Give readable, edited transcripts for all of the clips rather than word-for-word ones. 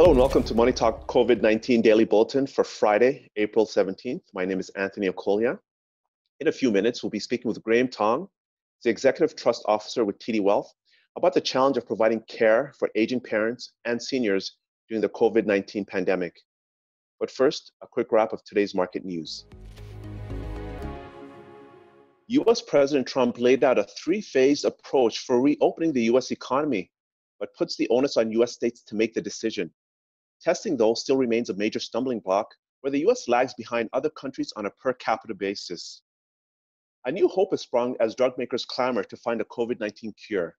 Hello and welcome to Money Talk COVID-19 Daily Bulletin for Friday, April 17th. My name is Anthony Okolia. In a few minutes, we'll be speaking with Graham Tong, the Executive Trust Officer with TD Wealth, about the challenge of providing care for aging parents and seniors during the COVID-19 pandemic. But first, a quick wrap of today's market news. US President Trump laid out a three-phased approach for reopening the US economy, but puts the onus on US states to make the decision. Testing, though, still remains a major stumbling block, where the US lags behind other countries on a per capita basis. A new hope has sprung as drug makers clamor to find a COVID-19 cure.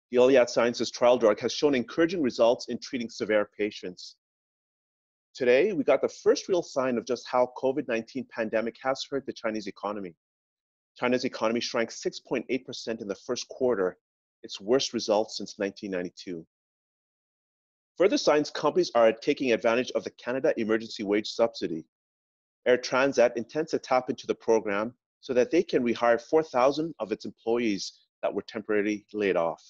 The Gilead Sciences trial drug has shown encouraging results in treating severe patients. Today, we got the first real sign of just how COVID-19 pandemic has hurt the Chinese economy. China's economy shrank 6.8% in the first quarter, its worst results since 1992. Further signs companies are taking advantage of the Canada Emergency Wage Subsidy. Air Transat intends to tap into the program so that they can rehire 4,000 of its employees that were temporarily laid off.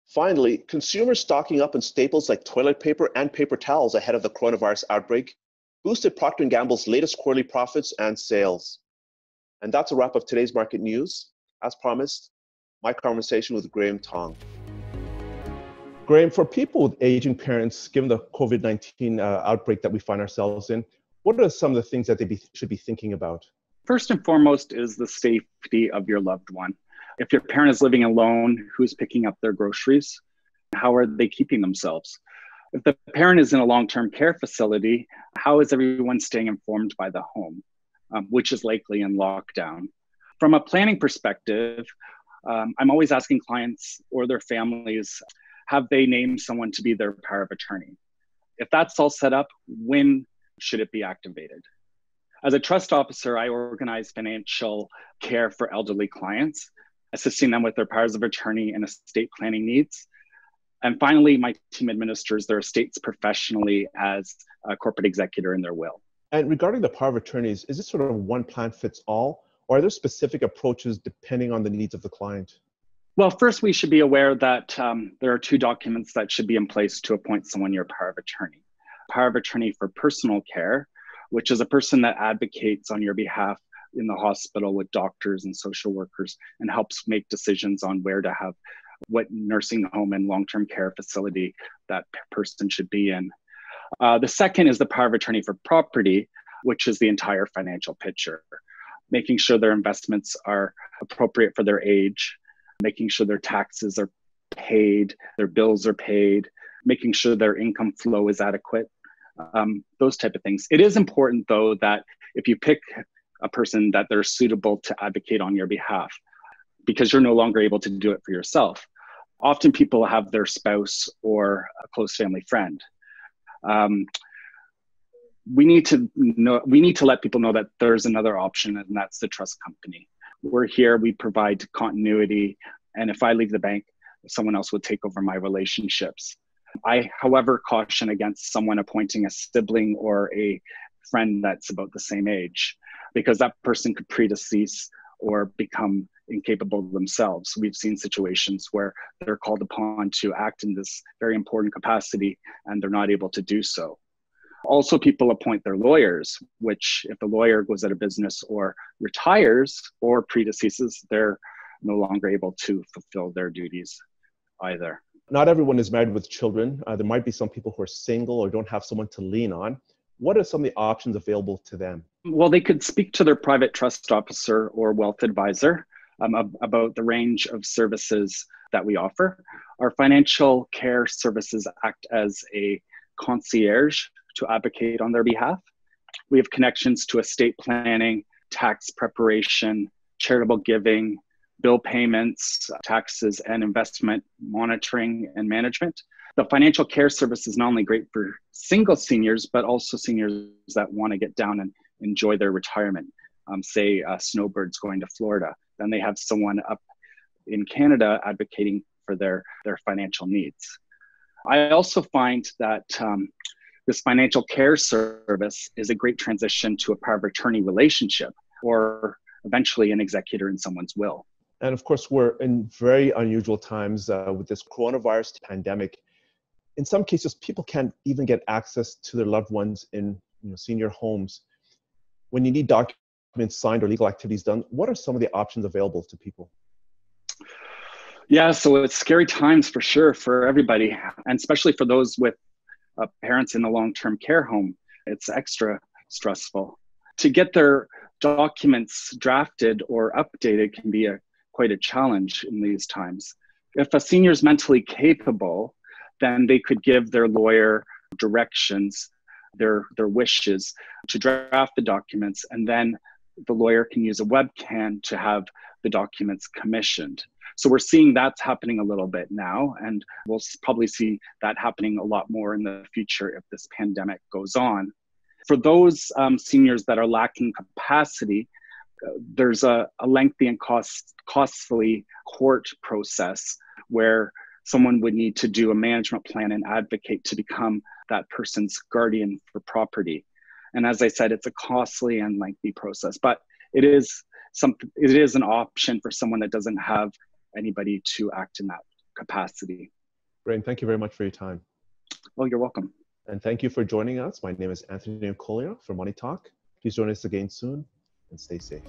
Finally, consumers stocking up on staples like toilet paper and paper towels ahead of the coronavirus outbreak boosted Procter & Gamble's latest quarterly profits and sales. And that's a wrap of today's market news. As promised, my conversation with Graham Tong. Graham, for people with aging parents, given the COVID-19 outbreak that we find ourselves in, what are some of the things that they should be thinking about? First and foremost is the safety of your loved one. If your parent is living alone, who's picking up their groceries? How are they keeping themselves? If the parent is in a long-term care facility, how is everyone staying informed by the home, which is likely in lockdown? From a planning perspective, I'm always asking clients or their families, have they named someone to be their power of attorney? If that's all set up, when should it be activated? As a trust officer, I organize financial care for elderly clients, assisting them with their powers of attorney and estate planning needs. And finally, my team administers their estates professionally as a corporate executor in their will. And regarding the power of attorneys, is this sort of one plan fits all, or are there specific approaches depending on the needs of the client? Well, first, we should be aware that there are two documents that should be in place to appoint someone your power of attorney. Power of attorney for personal care, which is a person that advocates on your behalf in the hospital with doctors and social workers and helps make decisions on where to have what nursing home and long-term care facility that person should be in. The second is the power of attorney for property, which is the entire financial picture, making sure their investments are appropriate for their age, making sure their taxes are paid, their bills are paid, making sure their income flow is adequate, those type of things. It is important, though, that if you pick a person that they're suitable to advocate on your behalf, because you're no longer able to do it for yourself. Often people have their spouse or a close family friend. We need to let people know that there's another option, and that's the trust company. We're here, we provide continuity, and if I leave the bank, someone else would take over my relationships. I, however, caution against someone appointing a sibling or a friend that's about the same age, because that person could predecease or become incapable themselves. We've seen situations where they're called upon to act in this very important capacity and they're not able to do so. Also, people appoint their lawyers, which if the lawyer goes out of business or retires or predeceases, they're no longer able to fulfill their duties either. Not everyone is married with children. There might be some people who are single or don't have someone to lean on. What are some of the options available to them? Well, they could speak to their private trust officer or wealth advisor about the range of services that we offer. Our financial care services act as a concierge to advocate on their behalf. We have connections to estate planning, tax preparation, charitable giving, bill payments, taxes, and investment monitoring and management. The financial care service is not only great for single seniors, but also seniors that want to get down and enjoy their retirement. Say snowbirds going to Florida, then they have someone up in Canada advocating for their financial needs. I also find that this financial care service is a great transition to a power of attorney relationship, or eventually an executor in someone's will. And of course, we're in very unusual times with this coronavirus pandemic. In some cases, people can't even get access to their loved ones in senior homes. When you need documents signed or legal activities done, what are some of the options available to people? Yeah, so it's scary times for sure for everybody, and especially for those with parents in a long-term care home. It's extra stressful. To get their documents drafted or updated can be quite a challenge in these times. If a senior is mentally capable, then they could give their lawyer directions, their wishes to draft the documents, and then the lawyer can use a webcam to have the documents commissioned. So we're seeing that's happening a little bit now, and we'll probably see that happening a lot more in the future if this pandemic goes on. For those seniors that are lacking capacity, there's a lengthy and costly court process where someone would need to do a management plan and advocate to become that person's guardian for property. And as I said, it's a costly and lengthy process, but it is an option for someone that doesn't have anybody to act in that capacity. Great, thank you very much for your time. Oh, you're welcome. And thank you for joining us. My name is Anthony Okolia from Money Talk. Please join us again soon and stay safe.